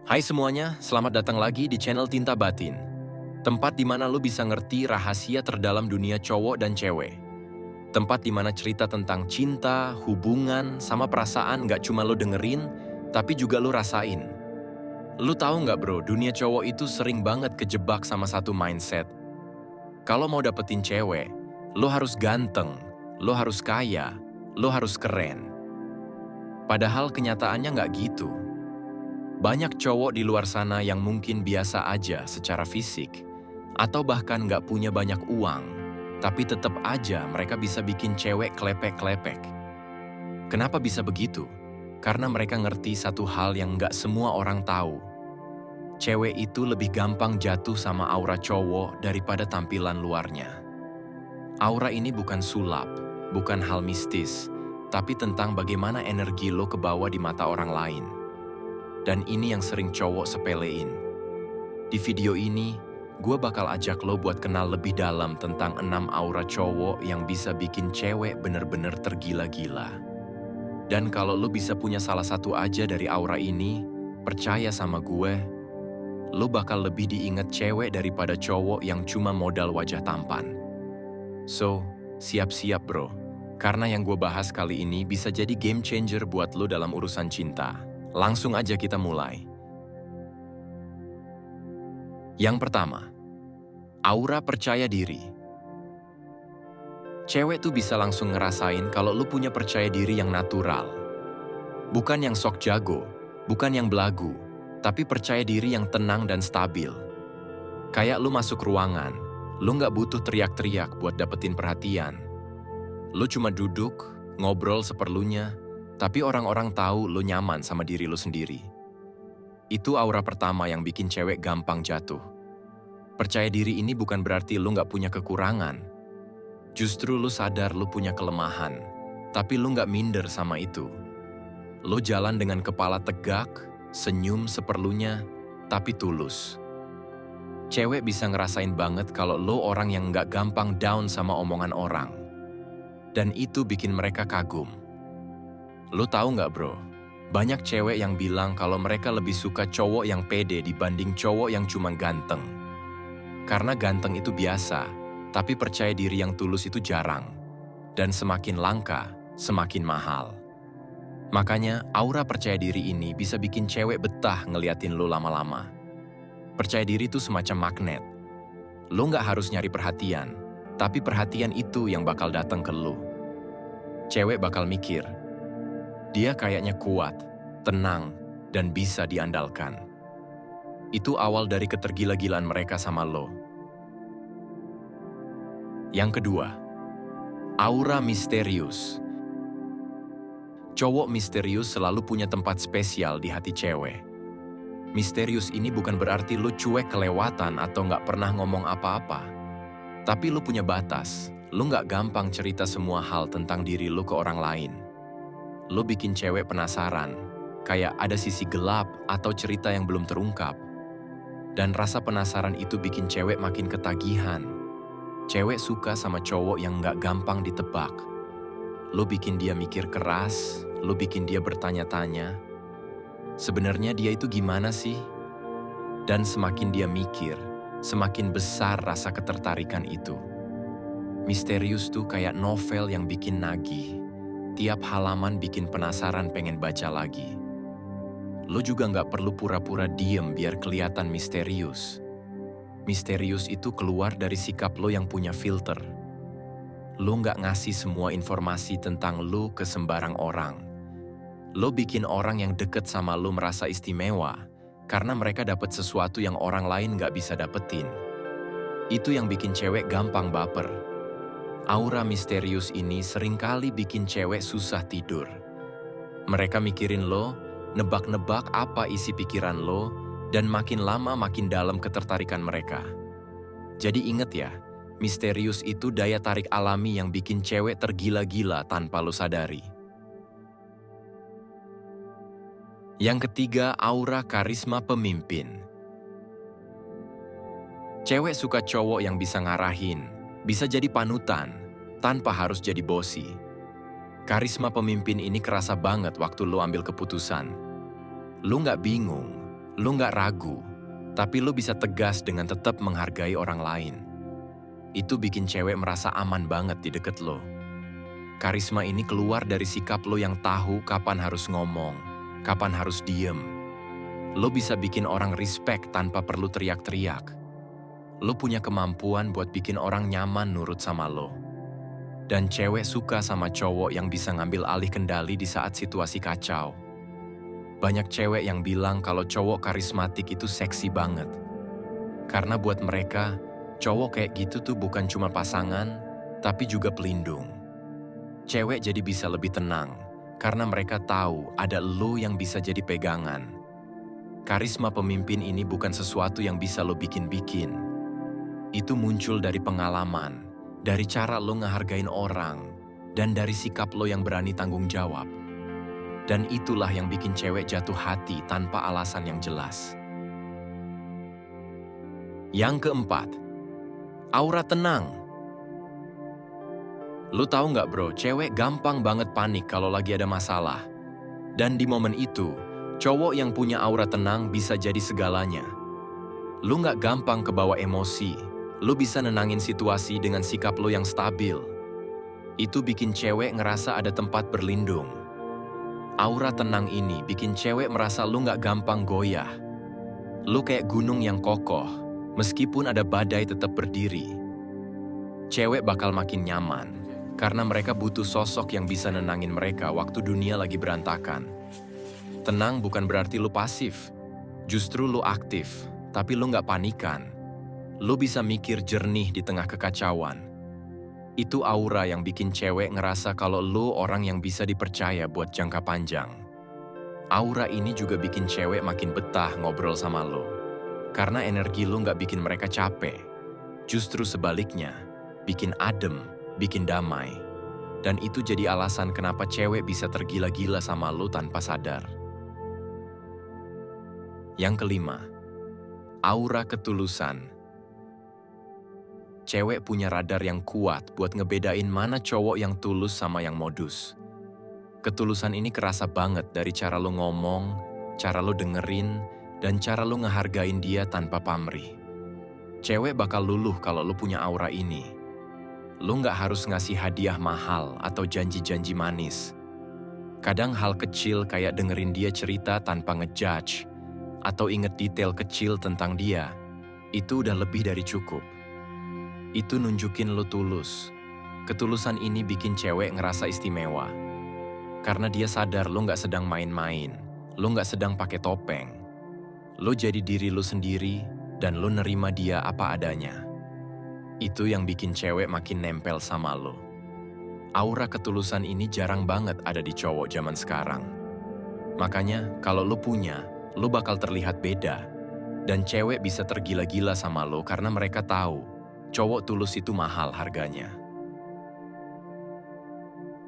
Hai semuanya, selamat datang lagi di channel Tinta Batin. Tempat di mana lo bisa ngerti rahasia terdalam dunia cowok dan cewek. Tempat di mana cerita tentang cinta, hubungan, sama perasaan gak cuma lo dengerin, tapi juga lo rasain. Lo tahu nggak bro, dunia cowok itu sering banget kejebak sama satu mindset. Kalau mau dapetin cewek, lo harus ganteng, lo harus kaya, lo harus keren. Padahal kenyataannya nggak gitu. Banyak cowok di luar sana yang mungkin biasa aja secara fisik, atau bahkan nggak punya banyak uang, tapi tetap aja mereka bisa bikin cewek klepek-klepek. Kenapa bisa begitu? Karena mereka ngerti satu hal yang nggak semua orang tahu. Cewek itu lebih gampang jatuh sama aura cowok daripada tampilan luarnya. Aura ini bukan sulap, bukan hal mistis, tapi tentang bagaimana energi lo kebawa di mata orang lain. Dan ini yang sering cowok sepelein. Di video ini, gue bakal ajak lo buat kenal lebih dalam tentang 6 aura cowok yang bisa bikin cewek bener-bener tergila-gila. Dan kalau lo bisa punya salah satu aja dari aura ini, percaya sama gue, lo bakal lebih diingat cewek daripada cowok yang cuma modal wajah tampan. So, siap-siap bro, karena yang gue bahas kali ini bisa jadi game changer buat lo dalam urusan cinta. Langsung aja kita mulai. Yang pertama, aura percaya diri. Cewek tuh bisa langsung ngerasain kalau lu punya percaya diri yang natural. Bukan yang sok jago, bukan yang belagu, tapi percaya diri yang tenang dan stabil. Kayak lu masuk ruangan, lu nggak butuh teriak-teriak buat dapetin perhatian. Lu cuma duduk, ngobrol seperlunya, tapi orang-orang tahu lo nyaman sama diri lo sendiri. Itu aura pertama yang bikin cewek gampang jatuh. Percaya diri ini bukan berarti lo nggak punya kekurangan. Justru lo sadar lo punya kelemahan, tapi lo nggak minder sama itu. Lo jalan dengan kepala tegak, senyum seperlunya, tapi tulus. Cewek bisa ngerasain banget kalau lo orang yang nggak gampang down sama omongan orang. Dan itu bikin mereka kagum. Lo tahu nggak bro, banyak cewek yang bilang kalau mereka lebih suka cowok yang pede dibanding cowok yang cuma ganteng. Karena ganteng itu biasa, tapi percaya diri yang tulus itu jarang. Dan semakin langka, semakin mahal. Makanya aura percaya diri ini bisa bikin cewek betah ngeliatin lo lama-lama. Percaya diri itu semacam magnet. Lo nggak harus nyari perhatian, tapi perhatian itu yang bakal datang ke lo. Cewek bakal mikir, dia kayaknya kuat, tenang, dan bisa diandalkan. Itu awal dari ketergila-gilaan mereka sama lo. Yang kedua, aura misterius. Cowok misterius selalu punya tempat spesial di hati cewek. Misterius ini bukan berarti lo cuek kelewatan atau nggak pernah ngomong apa-apa. Tapi lo punya batas, lo nggak gampang cerita semua hal tentang diri lo ke orang lain. Lo bikin cewek penasaran, kayak ada sisi gelap atau cerita yang belum terungkap. Dan rasa penasaran itu bikin cewek makin ketagihan. Cewek suka sama cowok yang nggak gampang ditebak. Lo bikin dia mikir keras, lo bikin dia bertanya-tanya, sebenarnya dia itu gimana sih? Dan semakin dia mikir, semakin besar rasa ketertarikan itu. Misterius tuh kayak novel yang bikin nagih. Tiap halaman bikin penasaran pengen baca lagi. Lo juga nggak perlu pura-pura diem biar kelihatan misterius. Misterius itu keluar dari sikap lo yang punya filter. Lo nggak ngasih semua informasi tentang lo ke sembarang orang. Lo bikin orang yang deket sama lo merasa istimewa karena mereka dapat sesuatu yang orang lain nggak bisa dapetin. Itu yang bikin cewek gampang baper. Aura misterius ini seringkali bikin cewek susah tidur. Mereka mikirin lo, nebak-nebak apa isi pikiran lo, dan makin lama makin dalam ketertarikan mereka. Jadi inget ya, misterius itu daya tarik alami yang bikin cewek tergila-gila tanpa lo sadari. Yang ketiga, aura karisma pemimpin. Cewek suka cowok yang bisa ngarahin, bisa jadi panutan, tanpa harus jadi bosi. Karisma pemimpin ini kerasa banget waktu lo ambil keputusan. Lo nggak bingung, Lu nggak ragu, tapi lu bisa tegas dengan tetap menghargai orang lain. Itu bikin cewek merasa aman banget di deket lo. Karisma ini keluar dari sikap lo yang tahu kapan harus ngomong, kapan harus diem. Lo bisa bikin orang respect tanpa perlu teriak-teriak. Lo punya kemampuan buat bikin orang nyaman nurut sama lo. Dan cewek suka sama cowok yang bisa ngambil alih kendali di saat situasi kacau. Banyak cewek yang bilang kalau cowok karismatik itu seksi banget. Karena buat mereka, cowok kayak gitu tuh bukan cuma pasangan, tapi juga pelindung. Cewek jadi bisa lebih tenang, karena mereka tahu ada lo yang bisa jadi pegangan. Karisma pemimpin ini bukan sesuatu yang bisa lo bikin-bikin. Itu muncul dari pengalaman, dari cara lo ngehargain orang, dan dari sikap lo yang berani tanggung jawab. Dan itulah yang bikin cewek jatuh hati tanpa alasan yang jelas. Yang keempat, aura tenang. Lu tahu nggak bro, cewek gampang banget panik kalau lagi ada masalah. Dan di momen itu, cowok yang punya aura tenang bisa jadi segalanya. Lu nggak gampang kebawa emosi, lu bisa nenangin situasi dengan sikap lu yang stabil. Itu bikin cewek ngerasa ada tempat berlindung. Aura tenang ini bikin cewek merasa lu nggak gampang goyah. Lu kayak gunung yang kokoh, meskipun ada badai tetap berdiri. Cewek bakal makin nyaman, karena mereka butuh sosok yang bisa nenangin mereka waktu dunia lagi berantakan. Tenang bukan berarti lu pasif, justru lu aktif, tapi lu nggak panikan. Lu bisa mikir jernih di tengah kekacauan. Itu aura yang bikin cewek ngerasa kalau lu orang yang bisa dipercaya buat jangka panjang. Aura ini juga bikin cewek makin betah ngobrol sama lu. Karena energi lu nggak bikin mereka capek. Justru sebaliknya, bikin adem, bikin damai. Dan itu jadi alasan kenapa cewek bisa tergila-gila sama lu tanpa sadar. Yang kelima, aura ketulusan. Cewek punya radar yang kuat buat ngebedain mana cowok yang tulus sama yang modus. Ketulusan ini kerasa banget dari cara lo ngomong, cara lo dengerin, dan cara lo ngehargain dia tanpa pamrih. Cewek bakal luluh kalau lo punya aura ini. Lo nggak harus ngasih hadiah mahal atau janji-janji manis. Kadang hal kecil kayak dengerin dia cerita tanpa ngejudge, atau inget detail kecil tentang dia, itu udah lebih dari cukup. Itu nunjukin lo tulus. Ketulusan ini bikin cewek ngerasa istimewa. Karena dia sadar lo nggak sedang main-main, lo nggak sedang pakai topeng. Lo jadi diri lo sendiri, dan lo nerima dia apa adanya. Itu yang bikin cewek makin nempel sama lo. Aura ketulusan ini jarang banget ada di cowok zaman sekarang. Makanya, kalau lo punya, lo bakal terlihat beda. Dan cewek bisa tergila-gila sama lo karena mereka tahu cowok tulus itu mahal harganya.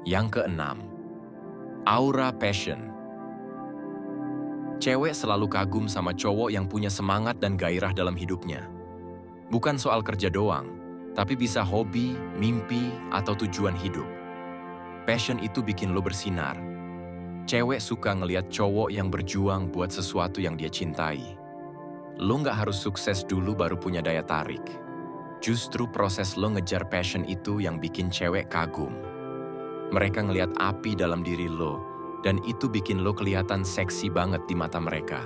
Yang keenam, aura passion. Cewek selalu kagum sama cowok yang punya semangat dan gairah dalam hidupnya. Bukan soal kerja doang, tapi bisa hobi, mimpi, atau tujuan hidup. Passion itu bikin lo bersinar. Cewek suka ngeliat cowok yang berjuang buat sesuatu yang dia cintai. Lo nggak harus sukses dulu baru punya daya tarik. Justru proses lo ngejar passion itu yang bikin cewek kagum. Mereka ngeliat api dalam diri lo, dan itu bikin lo kelihatan seksi banget di mata mereka.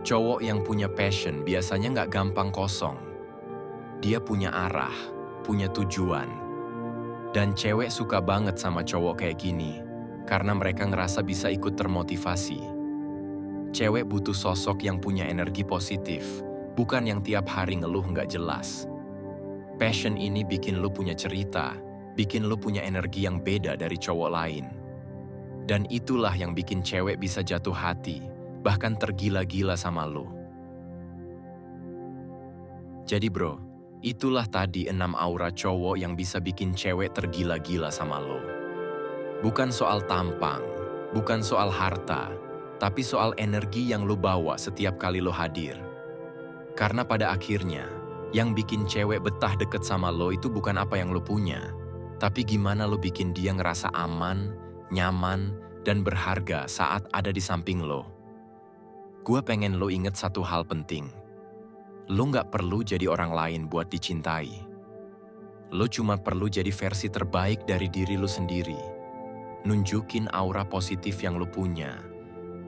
Cowok yang punya passion biasanya nggak gampang kosong. Dia punya arah, punya tujuan. Dan cewek suka banget sama cowok kayak gini, karena mereka ngerasa bisa ikut termotivasi. Cewek butuh sosok yang punya energi positif, bukan yang tiap hari ngeluh nggak jelas. Passion ini bikin lo punya cerita, bikin lo punya energi yang beda dari cowok lain. Dan itulah yang bikin cewek bisa jatuh hati, bahkan tergila-gila sama lo. Jadi bro, itulah tadi 6 aura cowok yang bisa bikin cewek tergila-gila sama lo. Bukan soal tampang, bukan soal harta, tapi soal energi yang lo bawa setiap kali lo hadir. Karena pada akhirnya, yang bikin cewek betah deket sama lo itu bukan apa yang lo punya, tapi gimana lo bikin dia ngerasa aman, nyaman, dan berharga saat ada di samping lo. Gue pengen lo inget satu hal penting. Lo nggak perlu jadi orang lain buat dicintai. Lo cuma perlu jadi versi terbaik dari diri lo sendiri. Nunjukin aura positif yang lo punya.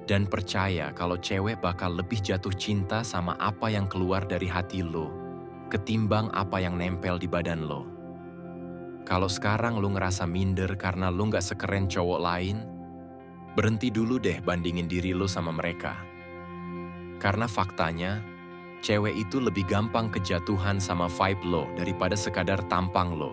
Dan percaya kalau cewek bakal lebih jatuh cinta sama apa yang keluar dari hati lo, ketimbang apa yang nempel di badan lo. Kalau sekarang lo ngerasa minder karena lo nggak sekeren cowok lain, berhenti dulu deh bandingin diri lo sama mereka. Karena faktanya, cewek itu lebih gampang kejatuhan sama vibe lo daripada sekadar tampang lo.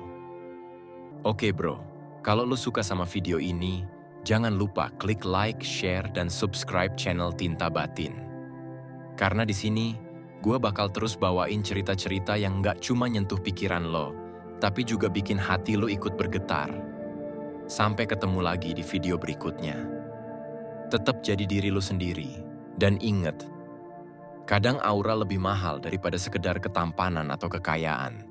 Oke bro, kalau lo suka sama video ini, jangan lupa klik like, share, dan subscribe channel Tinta Batin. Karena di sini, gue bakal terus bawain cerita-cerita yang nggak cuma nyentuh pikiran lo, tapi juga bikin hati lo ikut bergetar. Sampai ketemu lagi di video berikutnya. Tetap jadi diri lo sendiri, dan inget, kadang aura lebih mahal daripada sekedar ketampanan atau kekayaan.